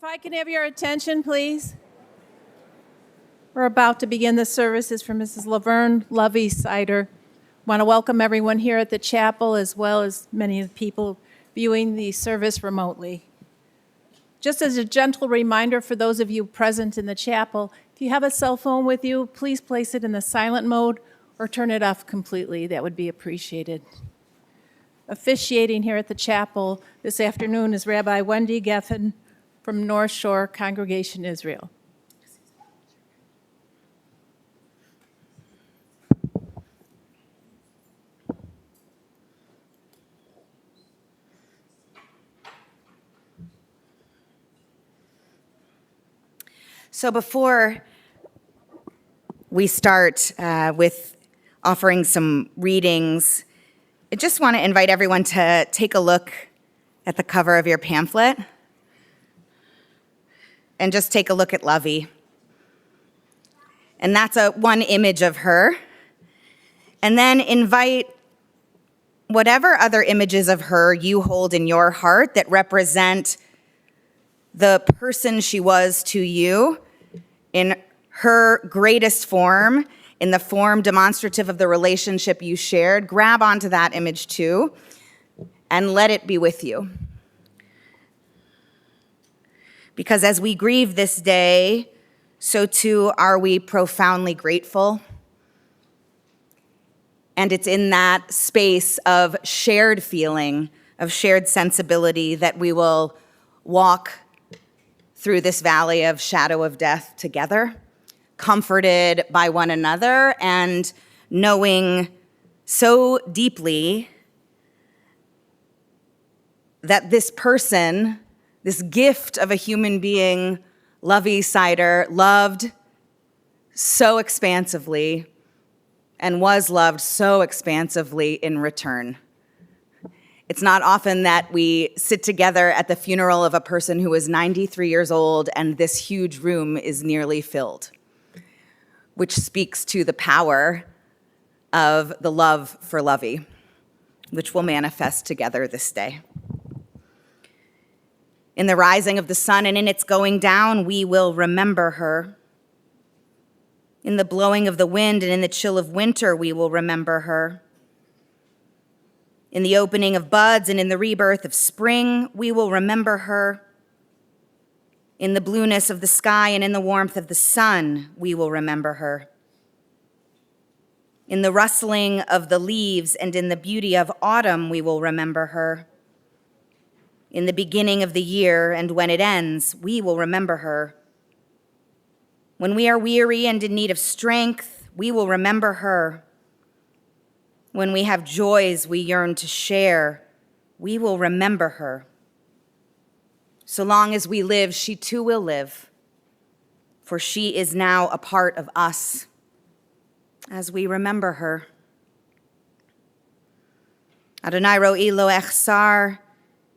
If I can have your attention, please. We're about to begin the services for Mrs. Laverne Lovey Cider. Want to welcome everyone here at the chapel, as well as many of the people viewing the service remotely. Just as a gentle reminder for those of you present in the chapel, if you have a cell phone with you, please place it in the silent mode or turn it off completely. That would be appreciated. Officiating here at the chapel this afternoon is Rabbi Wendy Geffen from North Shore Congregation Israel. So before we start with offering some readings, I just want to invite everyone to take a look at the cover of your pamphlet and just take a look at Lovey. And that's one image of her. And then invite whatever other images of her you hold in your heart that represent the person she was to you in her greatest form, in the form demonstrative of the relationship you shared. Grab onto that image too and let it be with you. Because as we grieve this day, so too are we profoundly grateful. And it's in that space of shared feeling, of shared sensibility, that we will walk through this valley of shadow of death together, comforted by one another and knowing so deeply that this person, this gift of a human being, Lovey Cider, loved so expansively and was loved so expansively in return. It's not often that we sit together at the funeral of a person who is 93 years old and this huge room is nearly filled, which speaks to the power of the love for Lovey, which will manifest together this day. In the rising of the sun and in its going down, we will remember her. In the blowing of the wind and in the chill of winter, we will remember her. In the opening of buds and in the rebirth of spring, we will remember her. In the blueness of the sky and in the warmth of the sun, we will remember her. In the rustling of the leaves and in the beauty of autumn, we will remember her. In the beginning of the year and when it ends, we will remember her. When we are weary and in need of strength, we will remember her. When we have joys we yearn to share, we will remember her. So long as we live, she too will live, for she is now a part of us as we remember her. Adonai ro'i lo echsar,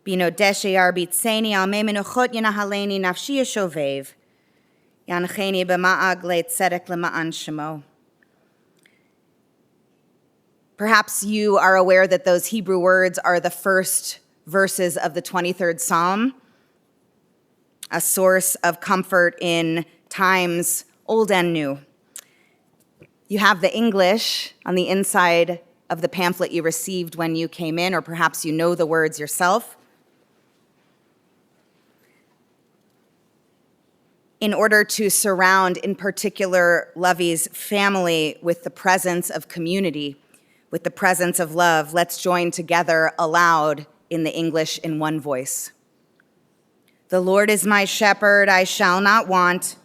bino deshe arbitzeni al me menuchot yanahaleni nafshi yeshovev, yancheni b'ma'ag le'tzedek lema'an shemo. Perhaps you are aware that those Hebrew words are the first verses of the 23rd Psalm, a source of comfort in times old and new. You have the English on the inside of the pamphlet you received when you came in, or perhaps you know the words yourself. In order to surround, in particular, Lovey's family with the presence of community, with the presence of love, let's join together aloud in the English in one voice. The Lord is my shepherd, I shall not want.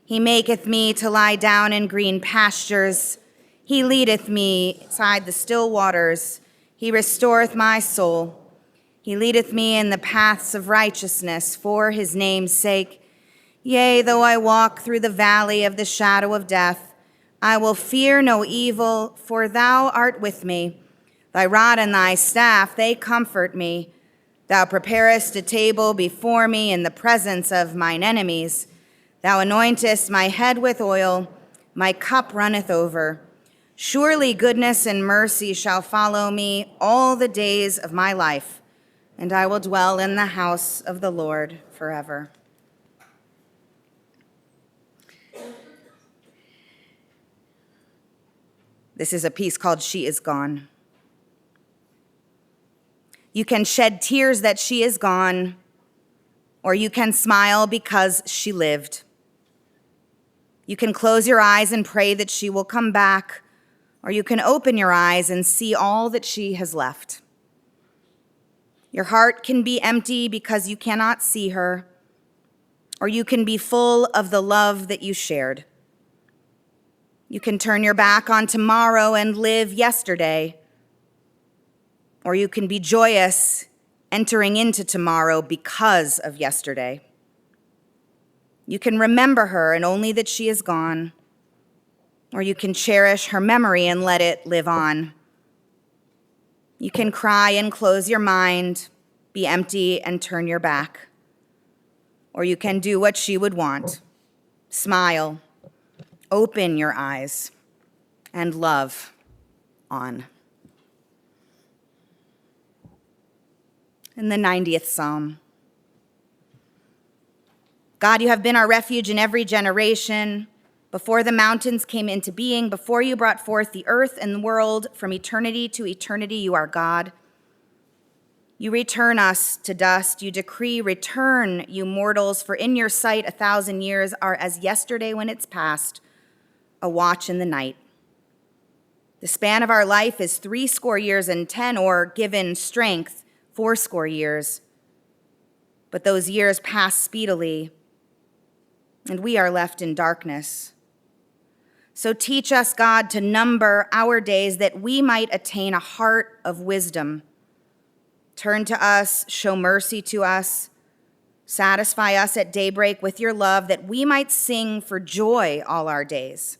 He maketh me to lie down in green pastures. He leadeth me beside the still waters. He restoreth my soul. He leadeth me in the paths of righteousness for his name's sake. Yea, though I walk through the valley of the shadow of death, I will fear no evil, for thou art with me. Thy rod and thy staff, they comfort me. Thou preparest a table before me in the presence of mine enemies. Thou anointest my head with oil, my cup runneth over. Surely goodness and mercy shall follow me all the days of my life, and I will dwell in the house of the Lord forever. This is a piece called She Is Gone. You can shed tears that she is gone, or you can smile because she lived. You can close your eyes and pray that she will come back, or you can open your eyes and see all that she has left. Your heart can be empty because you cannot see her, or you can be full of the love that you shared. You can turn your back on tomorrow and live yesterday, or you can be joyous entering into tomorrow because of yesterday. You can remember her and only that she is gone, or you can cherish her memory and let it live on. You can cry and close your mind, be empty and turn your back, or you can do what she would want, smile, open your eyes, and love on. In the 90th Psalm. God, you have been our refuge in every generation. Before the mountains came into being, before you brought forth the earth and the world, from eternity to eternity, you are God. You return us to dust. You decree, return, you mortals, for in your sight 1,000 years are as yesterday when it's past, a watch in the night. The span of our life is 80 years and 10, or given strength, 80 years. But those years pass speedily, and we are left in darkness. So teach us, God, to number our days that we might attain a heart of wisdom. Turn to us, show mercy to us, satisfy us at daybreak with your love, that we might sing for joy all our days.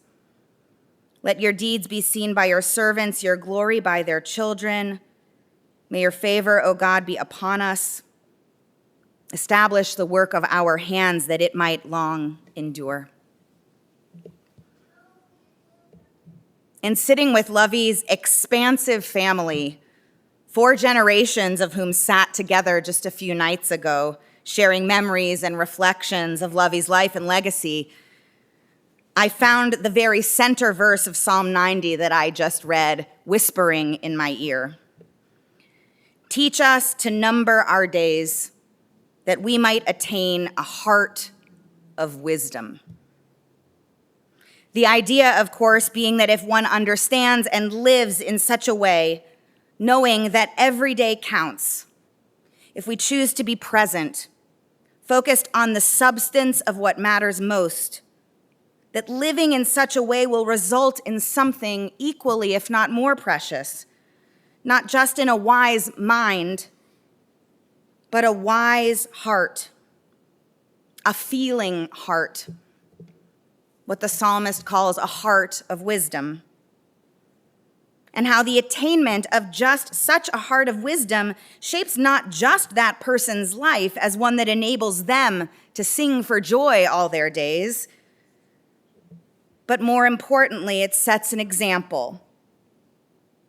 Let your deeds be seen by your servants, your glory by their children. May your favor, O God, be upon us. Establish the work of our hands that it might long endure. In sitting with Lovey's expansive family, 4 generations of whom sat together just a few nights ago, sharing memories and reflections of Lovey's life and legacy, I found the very center verse of Psalm 90 that I just read whispering in my ear. Teach us to number our days, that we might attain a heart of wisdom. The idea, of course, being that if one understands and lives in such a way, knowing that every day counts, if we choose to be present, focused on the substance of what matters most, that living in such a way will result in something equally, if not more precious, not just in a wise mind, but a wise heart, a feeling heart, what the psalmist calls a heart of wisdom. And how the attainment of just such a heart of wisdom shapes not just that person's life as one that enables them to sing for joy all their days, but more importantly, it sets an example.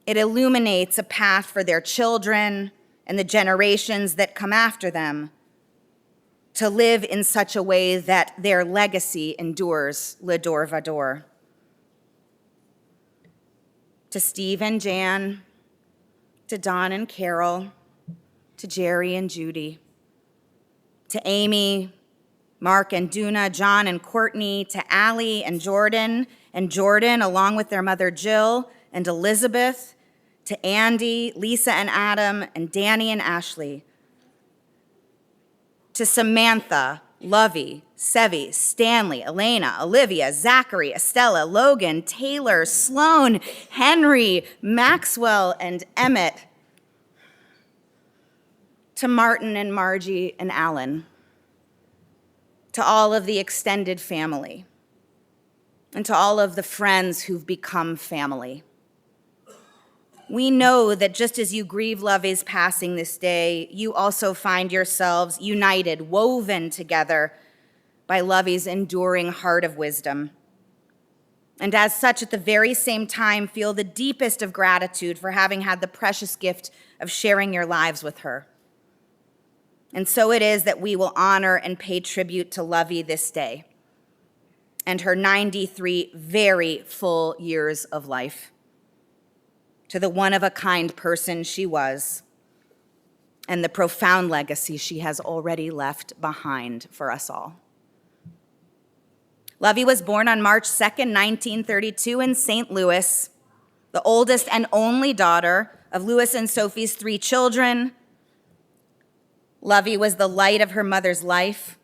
It illuminates a path for their children and the generations that come after them to live in such a way that their legacy endures le dor vador. To Steve and Jan, to Don and Carol, to Jerry and Judy, to Amy, Mark and Duna, John and Courtney, to Allie and Jordan, along with their mother Jill and Elizabeth, to Andy, Lisa and Adam, and Danny and Ashley, to Samantha, Lovey, Sevi, Stanley, Elena, Olivia, Zachary, Estella, Logan, Taylor, Sloan, Henry, Maxwell, and Emmett, to Martin and Margie and Alan, to all of the extended family, and to all of the friends who've become family. We know that just as you grieve Lovey's passing this day, you also find yourselves united, woven together by Lovey's enduring heart of wisdom. And as such, at the very same time, feel the deepest of gratitude for having had the precious gift of sharing your lives with her. And so it is that we will honor and pay tribute to Lovey this day and her 93 very full years of life. to the one-of-a-kind person she was, and the profound legacy she has already left behind for us all. Lovey was born on March 2nd, 1932 in St. Louis, the oldest and only daughter of Louis and Sophie's 3 children. Lovey was the light of her mother's life.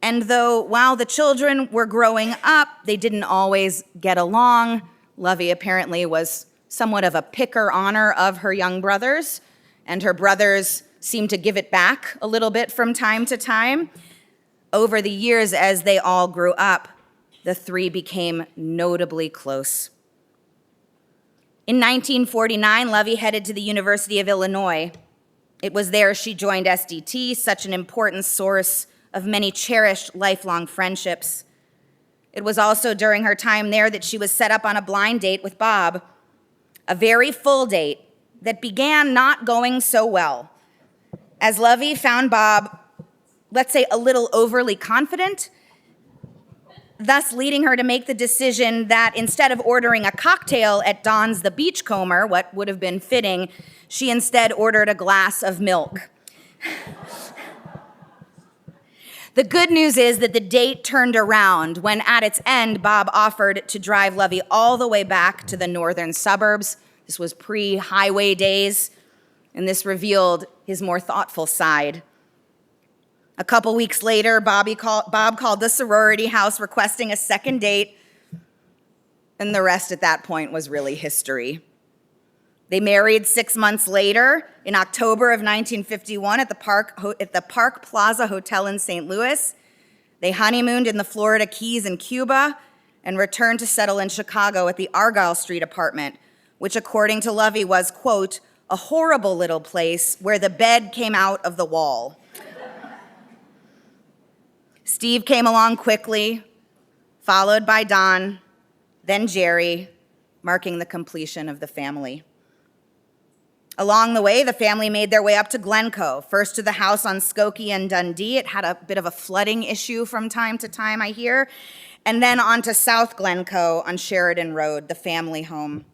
And though while the children were growing up, they didn't always get along, Lovey apparently was somewhat of a picker-honor of her young brothers, and her brothers seemed to give it back a little bit from time to time. Over the years, as they all grew up, the 3 became notably close. In 1949, Lovey headed to the University of Illinois. It was there she joined SDT, such an important source of many cherished lifelong friendships. It was also during her time there that she was set up on a blind date with Bob, a very full date that began not going so well, as Lovey found Bob, let's say, a little overly confident, thus leading her to make the decision that instead of ordering a cocktail at Don's the Beachcomber, what would have been fitting, she instead ordered a glass of milk. The good news is that the date turned around when at its end, Bob offered to drive Lovey all the way back to the northern suburbs. This was pre-highway days, and this revealed his more thoughtful side. A couple weeks later, Bob called the sorority house requesting a second date, and the rest at that point was really history. They married 6 months later in October of 1951 at the Park Plaza Hotel in St. Louis. They honeymooned in the Florida Keys and Cuba and returned to settle in Chicago at the Argyle Street apartment, which according to Lovey was, quote, a horrible little place where the bed came out of the wall. Steve came along quickly, followed by Don, then Jerry, marking the completion of the family. Along the way, the family made their way up to Glencoe, first to the house on Skokie and Dundee. It had a bit of a flooding issue from time to time, I hear. And then on to South Glencoe on Sheridan Road, the family home.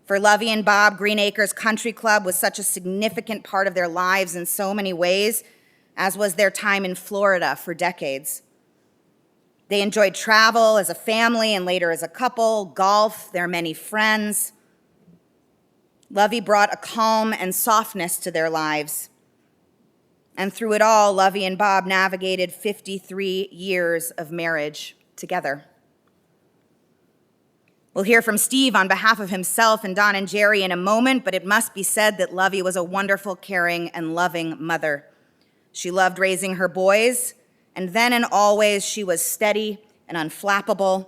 For Lovey and Bob, Green Acres Country Club was such a significant part of their lives in so many ways, as was their time in Florida for decades. They enjoyed travel as a family and later as a couple, golf, their many friends. Lovey brought a calm and softness to their lives. And through it all, Lovey and Bob navigated 53 years of marriage together. We'll hear from Steve on behalf of himself and Don and Jerry in a moment, but it must be said that Lovey was a wonderful, caring, and loving mother. She loved raising her boys, and then and always she was steady and unflappable.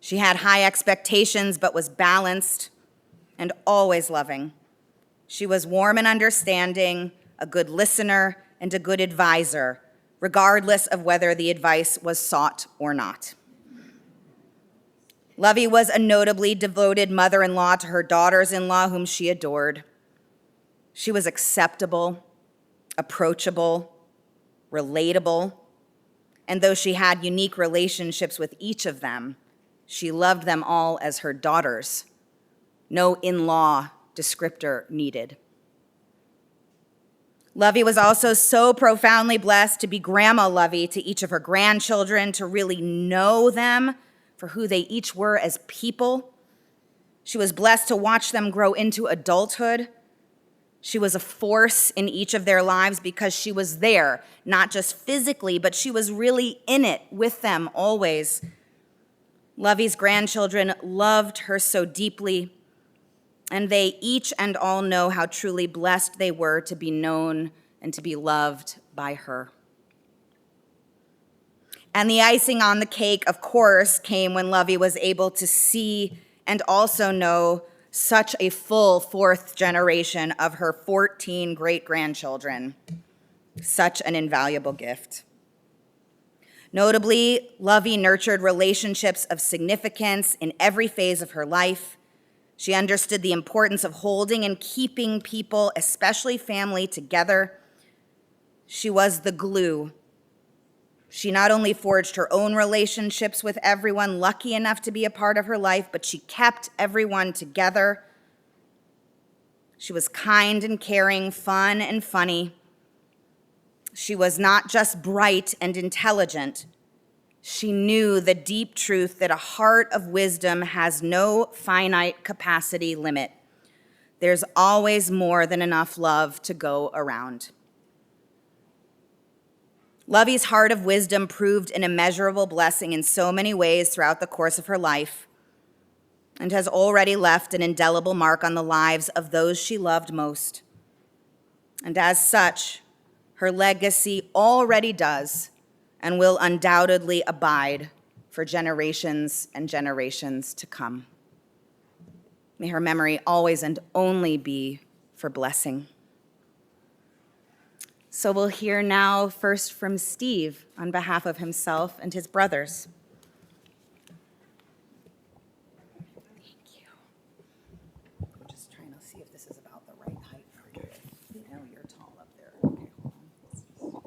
She had high expectations, but was balanced and always loving. She was warm and understanding, a good listener, and a good advisor, regardless of whether the advice was sought or not. Lovey was a notably devoted mother-in-law to her daughters-in-law, whom she adored. She was acceptable, approachable, relatable, and though she had unique relationships with each of them, she loved them all as her daughters. No in-law descriptor needed. Lovey was also so profoundly blessed to be Grandma Lovey to each of her grandchildren, to really know them for who they each were as people. She was blessed to watch them grow into adulthood. She was a force in each of their lives because she was there, not just physically, but she was really in it with them always. Lovey's grandchildren loved her so deeply, and they each and all know how truly blessed they were to be known and to be loved by her. And the icing on the cake, of course, came when Lovey was able to see and also know such a full fourth generation of her 14 great-grandchildren. Such an invaluable gift. Notably, Lovey nurtured relationships of significance in every phase of her life. She understood the importance of holding and keeping people, especially family, together. She was the glue. She not only forged her own relationships with everyone lucky enough to be a part of her life, but she kept everyone together She was kind and caring, fun and funny. She was not just bright and intelligent. She knew the deep truth that a heart of wisdom has no finite capacity limit. There's always more than enough love to go around. Lovey's heart of wisdom proved an immeasurable blessing in so many ways throughout the course of her life, and has already left an indelible mark on the lives of those she loved most. And as such, her legacy already does and will undoubtedly abide for generations and generations to come. May her memory always and only be for blessing. So we'll hear now first from Steve on behalf of himself and his brothers. Thank you. I'm just trying to see if this is about the right height for you. You know you're tall up there. Okay, hold on.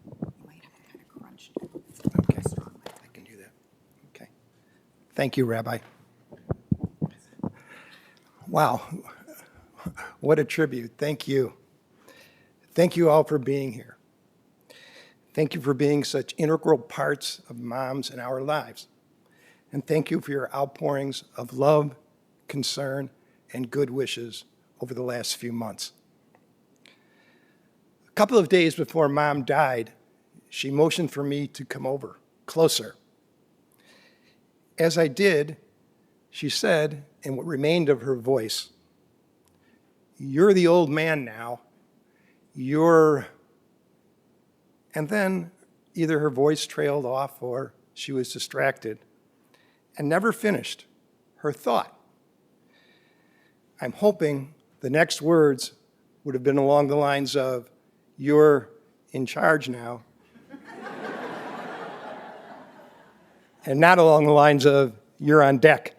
You might have to kind of crunch it. It's not very strong. I can do that. Okay. Thank you, Rabbi. Wow. What a tribute. Thank you. Thank you all for being here. Thank you for being such integral parts of moms in our lives. And thank you for your outpourings of love, concern, and good wishes over the last few months. A couple of days before Mom died, she motioned for me to come over, closer. As I did, she said, in what remained of her voice, "You're the old man now. And then either her voice trailed off or she was distracted and never finished her thought. I'm hoping the next words would have been along the lines of, "You're in charge now," and not along the lines of, "You're on deck."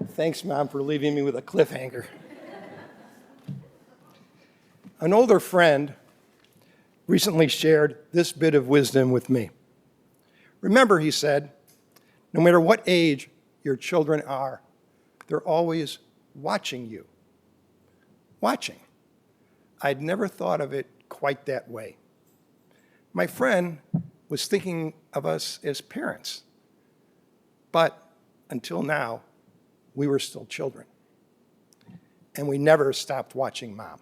Thanks, Mom, for leaving me with a cliffhanger. An older friend recently shared this bit of wisdom with me. Remember, he said, no matter what age your children are, they're always watching you. Watching. I'd never thought of it quite that way. My friend was thinking of us as parents, but until now, we were still children, and we never stopped watching Mom.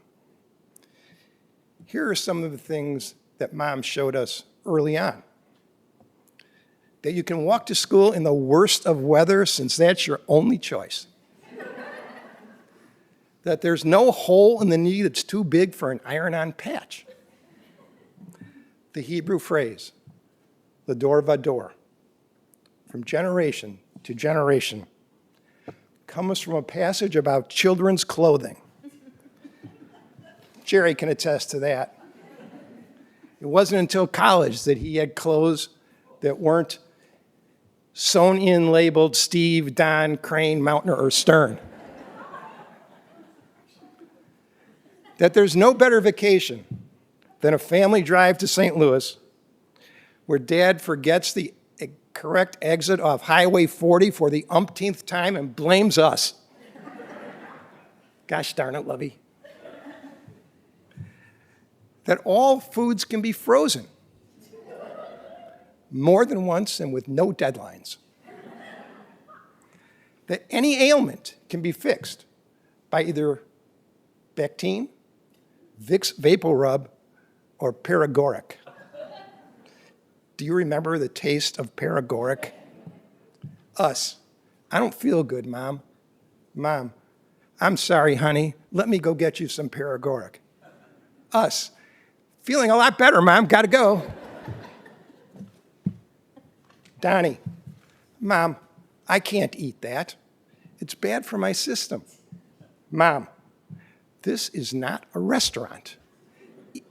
Here are some of the things that Mom showed us early on. That you can walk to school in the worst of weather since that's your only choice. That there's no hole in the knee that's too big for an iron-on patch. The Hebrew phrase, "Lador vador," from generation to generation, comes from a passage about children's clothing. Jerry can attest to that. It wasn't until college that he had clothes that weren't sewn in labeled Steve, Don, Crane, Mountner, or Stern. That there's no better vacation than a family drive to St. Louis where Dad forgets the correct exit off Highway 40 for the umpteenth time and blames us. Gosh darn it, Lovey. That all foods can be frozen more than once and with no deadlines. That any ailment can be fixed by either Bactine, Vicks VapoRub, or Paregoric. Do you remember the taste of Paregoric? Us. I don't feel good, Mom. Mom, I'm sorry, honey. Let me go get you some Paregoric. Us. Feeling a lot better, Mom. Gotta go. Donnie. Mom, I can't eat that. It's bad for my system. Mom, this is not a restaurant.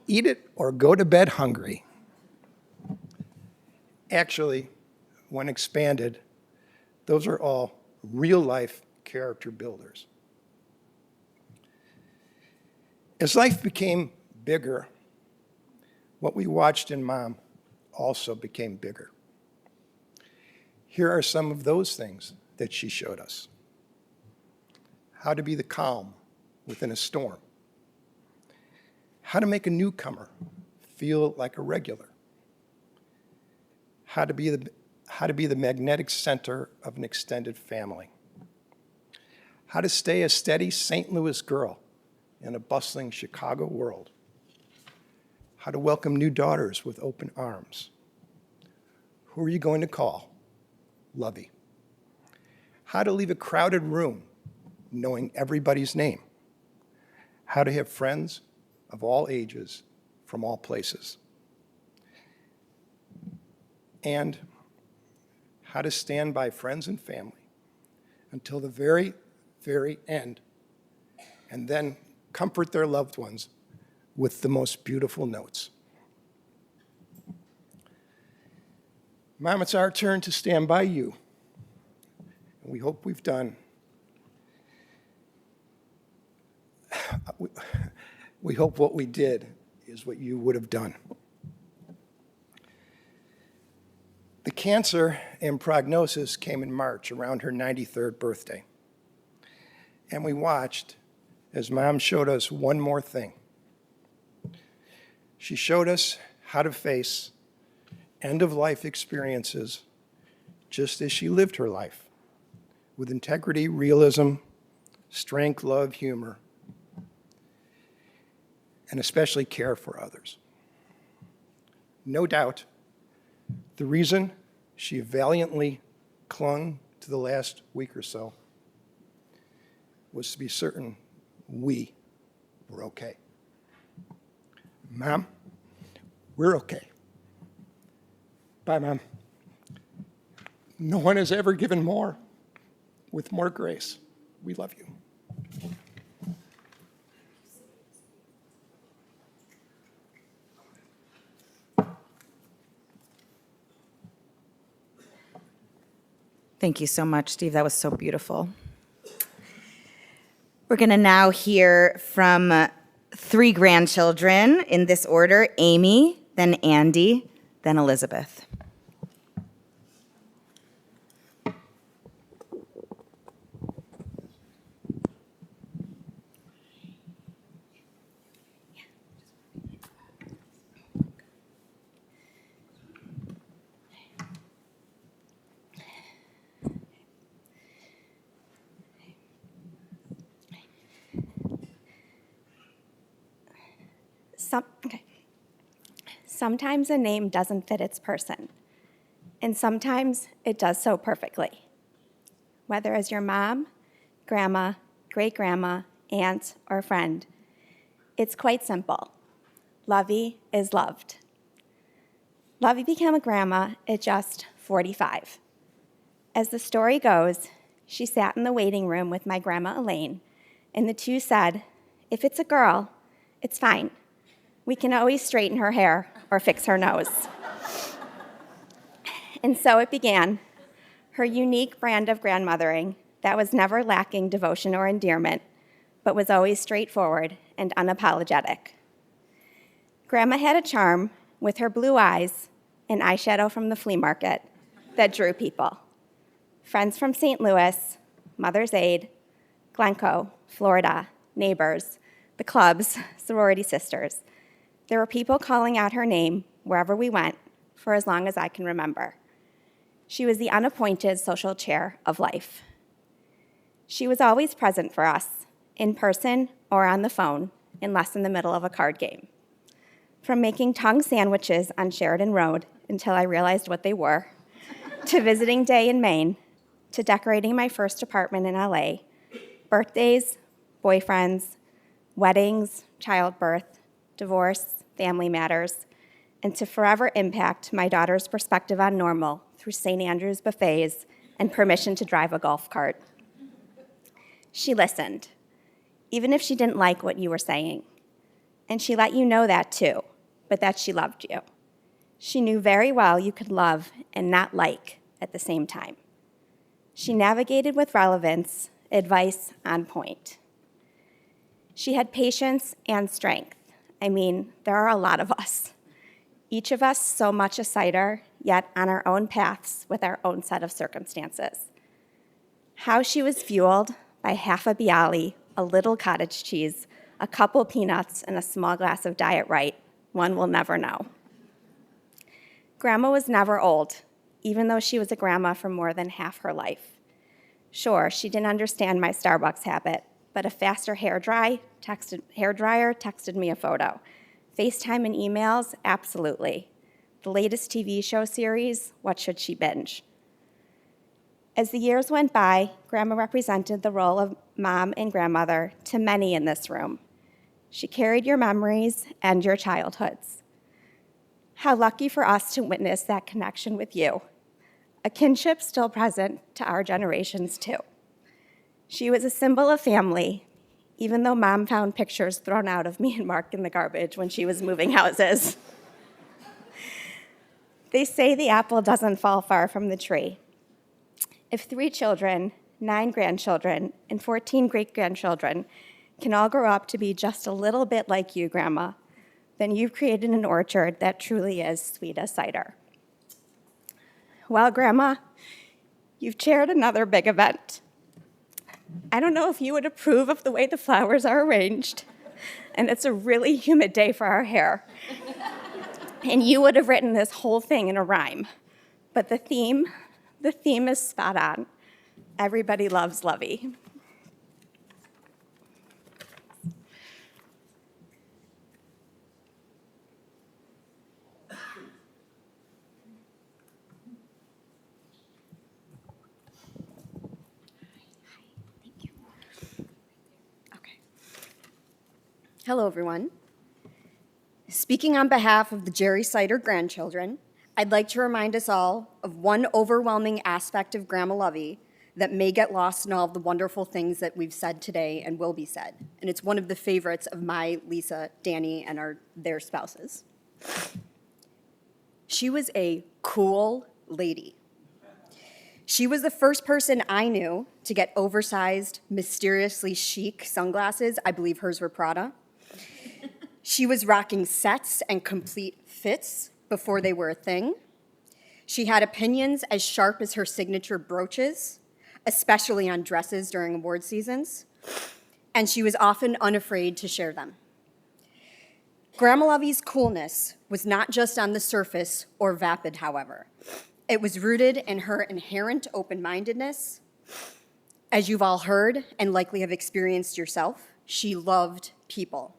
Eat it or go to bed hungry. Actually, when expanded, those are all real-life character builders. As life became bigger, what we watched in Mom also became bigger. Here are some of those things that she showed us. how to be the calm within a storm, how to make a newcomer feel like a regular, how to be the magnetic center of an extended family, how to stay a steady St. Louis girl in a bustling Chicago world, how to welcome new daughters with open arms. Who are you going to call? Lovey. How to leave a crowded room knowing everybody's name. How to have friends of all ages from all places. And how to stand by friends and family until the very, very end, and then comfort their loved ones with the most beautiful notes. Mom, it's our turn to stand by you. And we hope we've done. We hope what we did is what you would have done. The cancer and prognosis came in March around her 93rd birthday. And we watched as Mom showed us one more thing. She showed us how to face end-of-life experiences just as she lived her life, with integrity, realism, strength, love, humor, and especially care for others. No doubt, the reason she valiantly clung to the last week or so was to be certain we were okay. Mom, we're okay. Bye, Mom. No one has ever given more with more grace. We love you. Thank you so much, Steve. That was so beautiful. We're going to now hear from three grandchildren in this order: Amy, then Andy, then Elizabeth. Sometimes a name doesn't fit its person, and sometimes it does so perfectly. Whether as your mom, grandma, great-grandma, aunt, or friend, it's quite simple. Lovey is loved. Lovey became a grandma at just 45. As the story goes, she sat in the waiting room with my grandma Elaine, and the two said, "If it's a girl, it's fine. We can always straighten her hair or fix her nose." And so it began, her unique brand of grandmothering that was never lacking devotion or endearment, but was always straightforward and unapologetic. Grandma had a charm with her blue eyes and eyeshadow from the flea market that drew people. Friends from St. Louis, Mother's Aid, Glencoe, Florida, neighbors, the clubs, sorority sisters. There were people calling out her name wherever we went for as long as I can remember. She was the unappointed social chair of life. She was always present for us, in person or on the phone, unless in the middle of a card game. From making tongue sandwiches on Sheridan Road until I realized what they were, to visiting day in Maine, to decorating my first apartment in LA, birthdays, boyfriends, weddings, childbirth, divorce, family matters, and to forever impact my daughter's perspective on normal through St. Andrew's buffets and permission to drive a golf cart. She listened, even if she didn't like what you were saying. And she let you know that too, but that she loved you. She knew very well you could love and not like at the same time. She navigated with relevance, advice on point. She had patience and strength. I mean, there are a lot of us. Each of us so much a sighter, yet on our own paths with our own set of circumstances. How she was fueled by half a bialy, a little cottage cheese, a couple peanuts, and a small glass of Diet Right, one will never know. Grandma was never old, even though she was a grandma for more than half her life. Sure, she didn't understand my Starbucks habit, but a faster hairdryer texted me a photo. FaceTime and emails, absolutely. The latest TV show series, what should she binge? As the years went by, Grandma represented the role of mom and grandmother to many in this room. She carried your memories and your childhoods. How lucky for us to witness that connection with you, a kinship still present to our generations too. She was a symbol of family, even though Mom found pictures thrown out of me and Mark in the garbage when she was moving houses. They say the apple doesn't fall far from the tree. If 3 children, 9 grandchildren, and 14 great-grandchildren can all grow up to be just a little bit like you, Grandma, then you've created an orchard that truly is sweet as cider. Well, Grandma, you've chaired another big event. I don't know if you would approve of the way the flowers are arranged, and it's a really humid day for our hair. And you would have written this whole thing in a rhyme. But the theme is spot on. Everybody loves Lovey. Hello, everyone. Speaking on behalf of the Jerry Sider grandchildren, I'd like to remind us all of one overwhelming aspect of Grandma Lovey that may get lost in all of the wonderful things that we've said today and will be said. And it's one of the favorites of my, Lisa, Danny, and their spouses. She was a cool lady. She was the first person I knew to get oversized, mysteriously chic sunglasses. I believe hers were Prada. She was rocking sets and complete fits before they were a thing. She had opinions as sharp as her signature brooches, especially on dresses during award seasons, and she was often unafraid to share them. Grandma Lovey's coolness was not just on the surface or vapid, however. It was rooted in her inherent open-mindedness. As you've all heard and likely have experienced yourself, she loved people.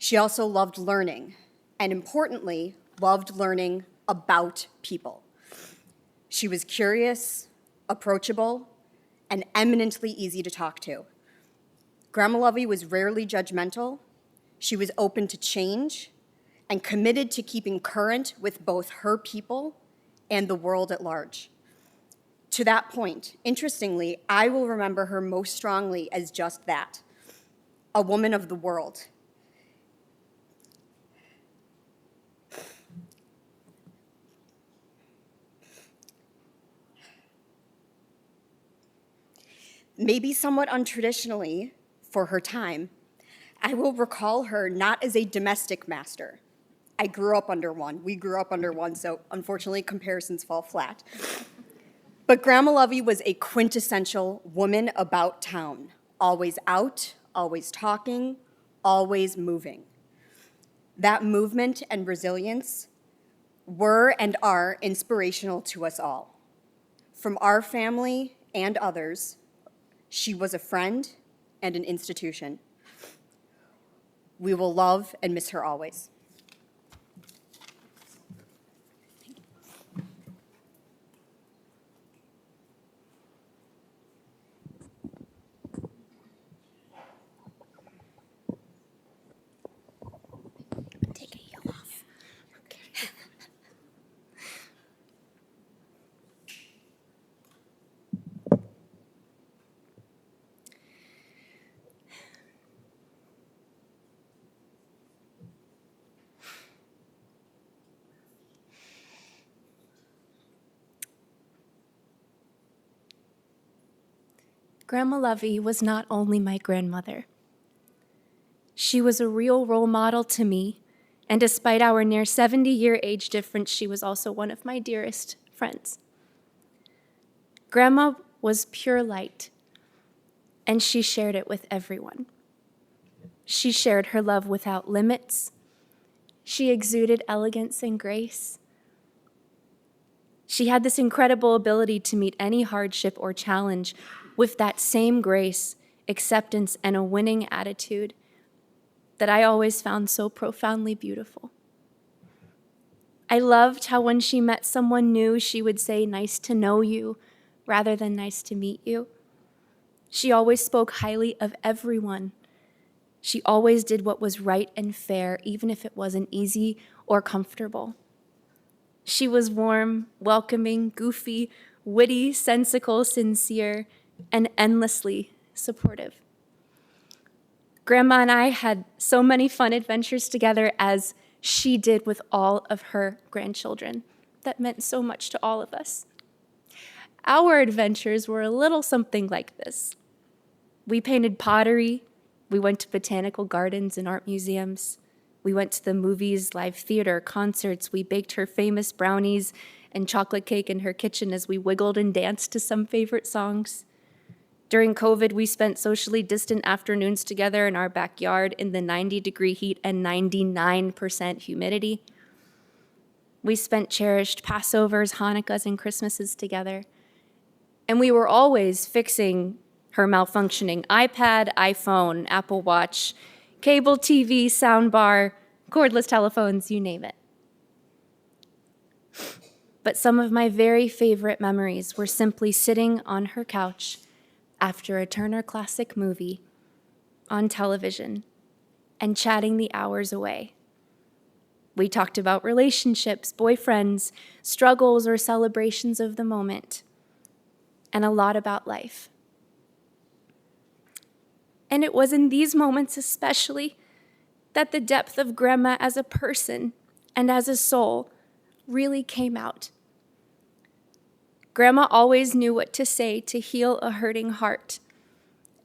She also loved learning, and importantly, loved learning about people. She was curious, approachable, and eminently easy to talk to. Grandma Lovey was rarely judgmental. She was open to change and committed to keeping current with both her people and the world at large. To that point, interestingly, I will remember her most strongly as just that, a woman of the world. Maybe somewhat untraditionally for her time, I will recall her not as a domestic master. I grew up under one. We grew up under one, so unfortunately comparisons fall flat. But Grandma Lovey was a quintessential woman about town, always out, always talking, always moving. That movement and resilience were and are inspirational to us all. From our family and others, she was a friend and an institution. We will love and miss her always. Take a heel off. Okay. Grandma Lovey was not only my grandmother. She was a real role model to me, and despite our near 70-year age difference, she was also one of my dearest friends. Grandma was pure light. and she shared it with everyone. She shared her love without limits. She exuded elegance and grace. She had this incredible ability to meet any hardship or challenge with that same grace, acceptance, and a winning attitude that I always found so profoundly beautiful. I loved how when she met someone new, she would say, "Nice to know you," rather than "nice to meet you." She always spoke highly of everyone. She always did what was right and fair, even if it wasn't easy or comfortable. She was warm, welcoming, goofy, witty, sensical, sincere, and endlessly supportive. Grandma and I had so many fun adventures together, as she did with all of her grandchildren. That meant so much to all of us. Our adventures were a little something like this. We painted pottery. We went to botanical gardens and art museums. We went to the movies, live theater, concerts. We baked her famous brownies and chocolate cake in her kitchen as we wiggled and danced to some favorite songs. During COVID, we spent socially distant afternoons together in our backyard in the 90-degree heat and 99% humidity. We spent cherished Passovers, Hanukkahs, and Christmases together. And we were always fixing her malfunctioning iPad, iPhone, Apple Watch, cable TV, soundbar, cordless telephones, you name it. But some of my very favorite memories were simply sitting on her couch after a Turner Classic movie on television and chatting the hours away. We talked about relationships, boyfriends, struggles, or celebrations of the moment, and a lot about life. And it was in these moments especially that the depth of Grandma as a person and as a soul really came out. Grandma always knew what to say to heal a hurting heart.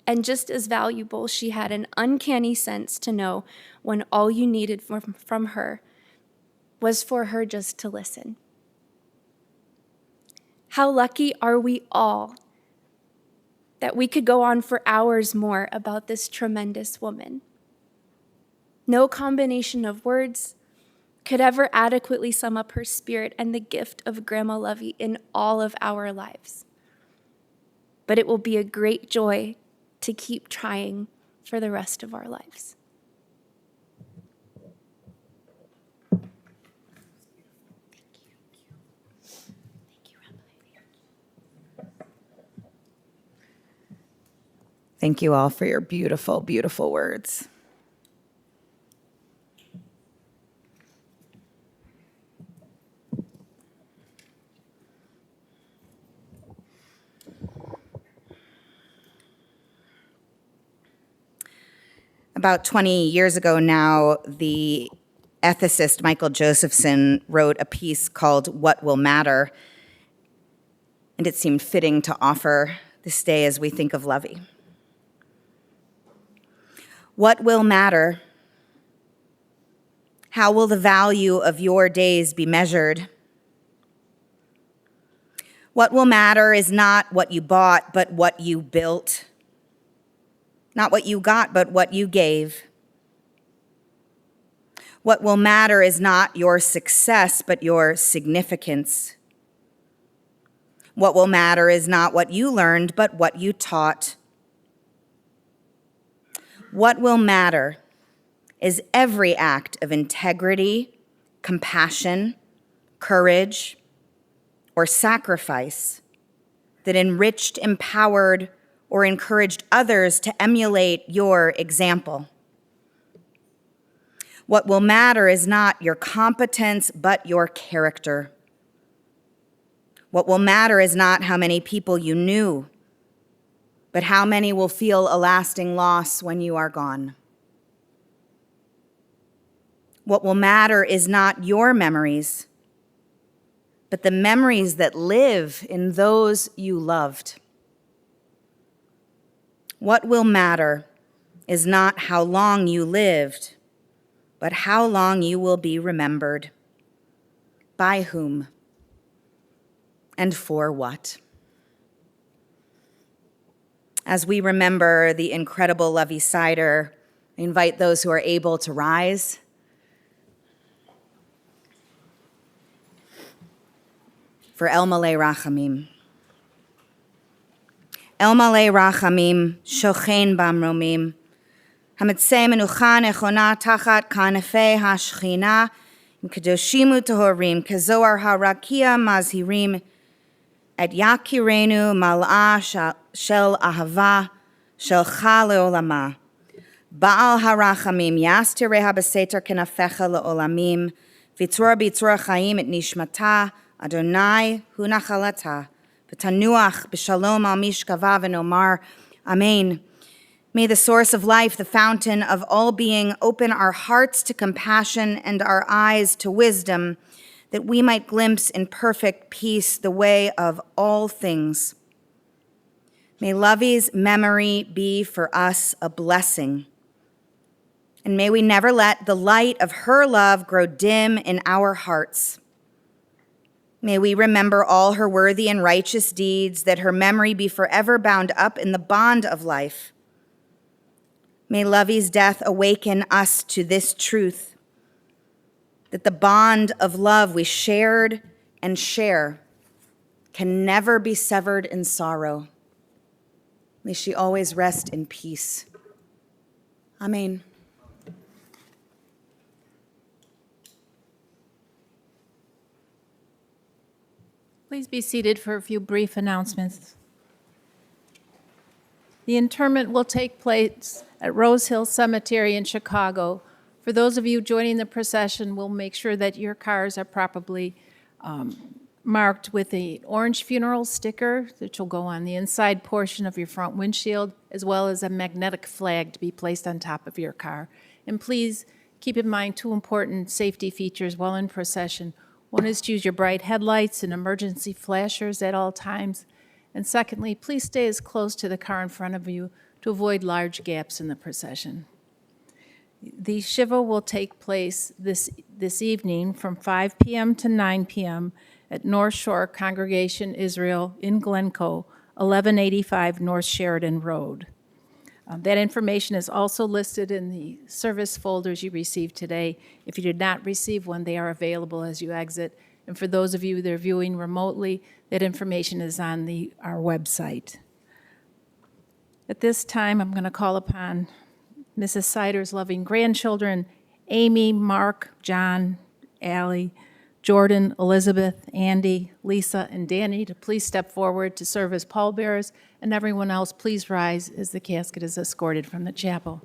And just as valuable, she had an uncanny sense to know when all you needed from her was for her just to listen. How lucky are we all that we could go on for hours more about this tremendous woman. No combination of words could ever adequately sum up her spirit and the gift of Grandma Lovey in all of our lives. But it will be a great joy to keep trying for the rest of our lives. Thank you all for your beautiful, beautiful words. About 20 years ago now, the ethicist Michael Josephson wrote a piece called "What Will Matter," and it seemed fitting to offer this day as we think of Lovey. What will matter? How will the value of your days be measured? What will matter is not what you bought, but what you built. Not what you got, but what you gave. What will matter is not your success, but your significance. What will matter is not what you learned, but what you taught. What will matter is every act of integrity, compassion, courage, or sacrifice that enriched, empowered, or encouraged others to emulate your example. What will matter is not your competence, but your character. What will matter is not how many people you knew, but how many will feel a lasting loss when you are gone. What will matter is not your memories, but the memories that live in those you loved. What will matter is not how long you lived, but how long you will be remembered. By whom? And for what? As we remember the incredible Lovey Sider, I invite those who are able to rise. For El Malay Rachamim. El Malay Rachamim, Shochen Bamromim, Hamitzeh Menucha Nechona Tachat Kanefei HaShechina, Im Kedoshimu Tohorim, Kezoar HaRakia Mazhirim, Et Yakirenu Mal'a Shel Ahava, Shelcha Leolama. Baal HaRachamim, Yastireha Beseter Kenafecha Leolamim, Vitzur Bitzur Chaim Et Nishmata, Adonai Hu Nachalata, V'tanuach B'shalom Al Mishkava V'nomar, Amen. May the source of life, the fountain of all being, open our hearts to compassion and our eyes to wisdom, that we might glimpse in perfect peace the way of all things. May Lovey's memory be for us a blessing. And may we never let the light of her love grow dim in our hearts. May we remember all her worthy and righteous deeds, that her memory be forever bound up in the bond of life. May Lovey's death awaken us to this truth, that the bond of love we shared and share can never be severed in sorrow. May she always rest in peace. Amen. Please be seated for a few brief announcements. The interment will take place at Rose Hill Cemetery in Chicago. For those of you joining the procession, we'll make sure that your cars are properly marked with an orange funeral sticker that will go on the inside portion of your front windshield, as well as a magnetic flag to be placed on top of your car. And please keep in mind two important safety features while in procession. One is to use your bright headlights and emergency flashers at all times. And secondly, please stay as close to the car in front of you to avoid large gaps in the procession. The Shiva will take place this evening from 5 p.m. to 9 p.m. at North Shore Congregation Israel in Glencoe, 1185 North Sheridan Road. That information is also listed in the service folders you received today. If you did not receive one, they are available as you exit. And for those of you that are viewing remotely, that information is on our website. At this time, I'm going to call upon Mrs. Sider's loving grandchildren, Amy, Mark, John, Allie, Jordan, Elizabeth, Andy, Lisa, and Danny to please step forward to serve as pallbearers, and everyone else please rise as the casket is escorted from the chapel.